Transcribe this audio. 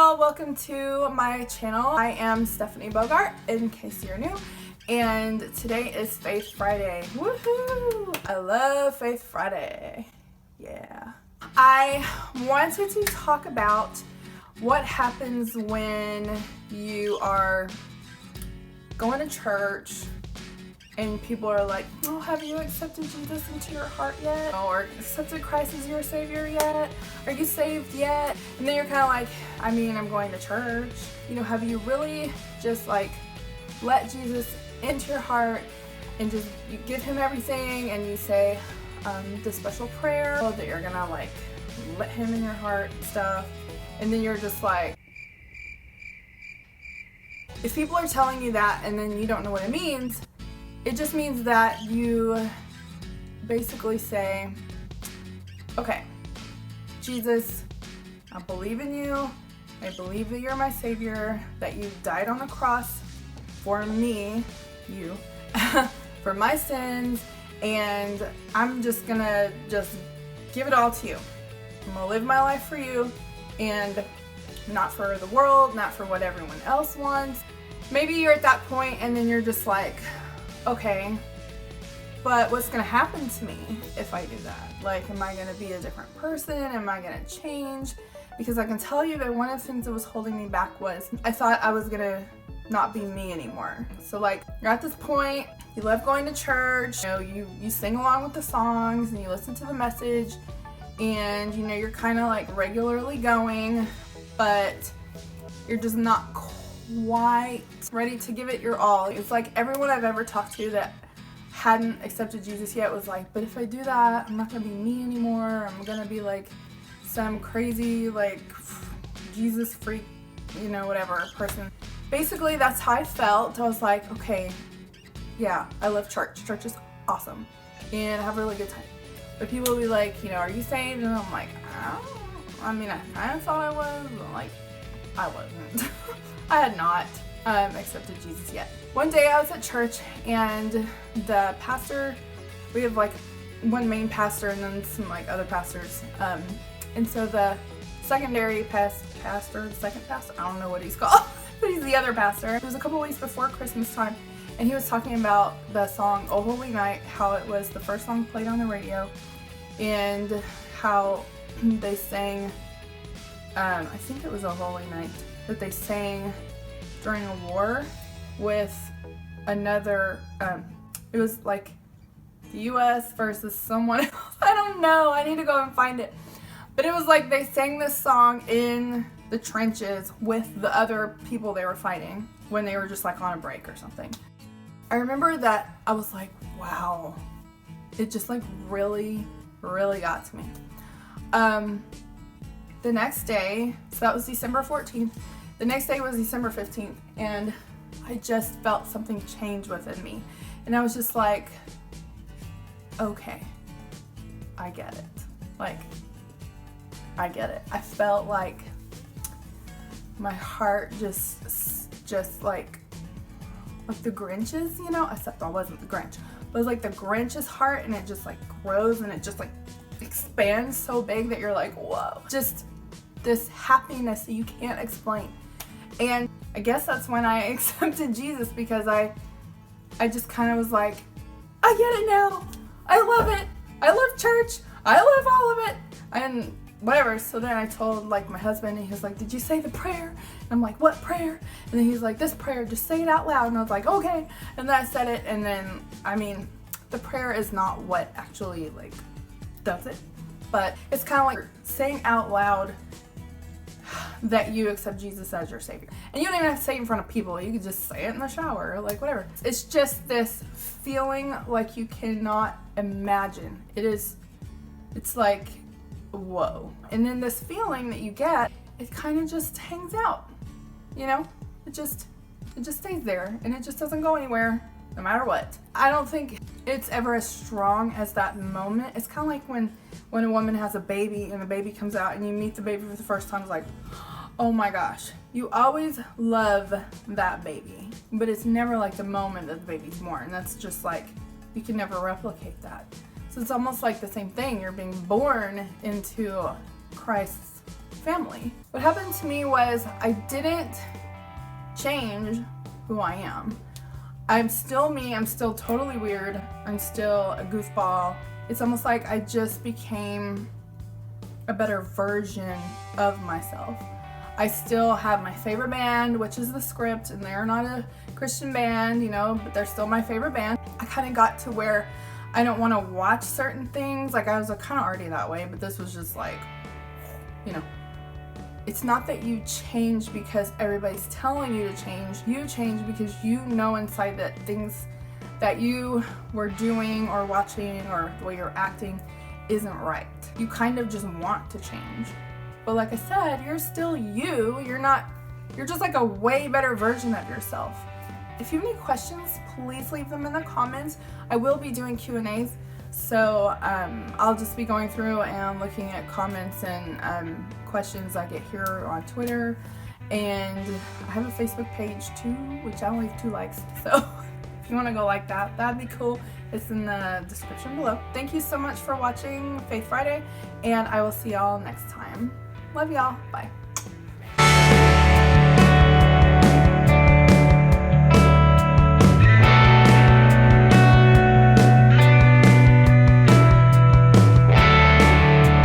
y'all, welcome to my channel. I am Stephanie Bogart, in case you're new, and today is Faith Friday. Woohoo! I love Faith Friday. Yeah. I wanted to talk about what happens when you are going to church and people are like, oh, have you accepted Jesus into your heart yet? Or accepted Christ as your Savior yet? Are you saved yet? And then you're kind of like, I mean, I'm going to church. You know, have you really just like let Jesus into your heart and just you give him everything and you say the special prayer that you're gonna like let him in your heart and stuff. And then you're just like, if people are telling you that and then you don't know what it means, it just means that you basically say, okay, Jesus, I believe in you. I believe that you're my Savior, that you died on the cross for me, you, for my sins, and I'm just gonna give it all to you. I'm gonna live my life for you, and not for the world, not for what everyone else wants. Maybe you're at that point and then you're just like, okay, but what's gonna happen to me if I do that? Like, am I gonna be a different person? Am I gonna change? Because I can tell you that one of the things that was holding me back was I thought I was gonna not be me anymore. So like, you're at this point, you love going to church, you know, you sing along with the songs and you listen to the message, and you know, you're kind of like regularly going, but you're just not quite ready to give it your all. It's like everyone I've ever talked to that hadn't accepted Jesus yet was like, but if I do that, I'm not gonna be me anymore. I'm gonna be like some crazy like Jesus freak, you know, whatever person. Basically, that's how I felt. I was like, okay, yeah, I love church. Church is awesome, and I have a really good time. But people will be like, you know, are you saved? And I'm like, I mean, I kind of thought I was, but like, I wasn't. I had not accepted Jesus yet. One day I was at church and the pastor, we have like one main pastor and then some like other pastors. And so the secondary pastor, the second pastor, I don't know what he's called, but he's the other pastor. It was a couple weeks before Christmas time, and he was talking about the song "Oh Holy Night," how it was the first song played on the radio, and how they sang, I think it was "Oh Holy Night," that they sang during a war with another, it was like the US versus someone else. I don't know, I need to go and find it. But it was like they sang this song in the trenches with the other people they were fighting when they were just like on a break or something. I remember that I was like, wow, it just like really, really got to me. The next day, so that was December 14th, the next day was December 15th, and I just felt something change within me. And I was just like, okay, I get it. Like, I get it. I felt like my heart just like the Grinch's, you know, except I wasn't the Grinch. But it was like the Grinch's heart, and it just like grows and it just like expands so big that you're like, whoa. Just this happiness that you can't explain. And I guess that's when I accepted Jesus, because I just kind of was like, I get it now. I love it. I love church. I love all of it. And whatever. So then I told like my husband, and he was like, did you say the prayer? And I'm like, what prayer? And then he's like, this prayer, just say it out loud. And I was like, okay. And then I said it, and then, I mean, the prayer is not what actually like does it, but it's kind of like saying out loud that you accept Jesus as your Savior. And you don't even have to say it in front of people. You can just say it in the shower or like whatever. It's just this feeling like you cannot imagine. It's like, whoa. And then this feeling that you get, it kind of just hangs out, you know? It just stays there, and it just doesn't go anywhere no matter what. I don't think it's ever as strong as that moment. It's kind of like when a woman has a baby and the baby comes out and you meet the baby for the first time. It's like, oh my gosh. You always love that baby, but it's never like the moment that the baby's born. That's just like, you can never replicate that. So it's almost like the same thing. You're being born into Christ's family. What happened to me was I didn't change who I am. I'm still me, I'm still totally weird, I'm still a goofball. It's almost like I just became a better version of myself. I still have my favorite band, which is The Script, and they're not a Christian band, you know, but they're still my favorite band. I kind of got to where I don't want to watch certain things. Like, I was kind of already that way, but this was just like, you know, it's not that you change because everybody's telling you to change. You change because you know inside that things that you were doing or watching or the way you're acting isn't right. You kind of just want to change. But like I said, you're still you. You're just like a way better version of yourself. If you have any questions, please leave them in the comments. I will be doing Q&As, so I'll just be going through and looking at comments and questions I get here on Twitter. And I have a Facebook page too, which I only have 2 likes, so if you want to go like that, that'd be cool. It's in the description below. Thank you so much for watching Faith Friday, and I will see y'all next time. Love y'all. Bye.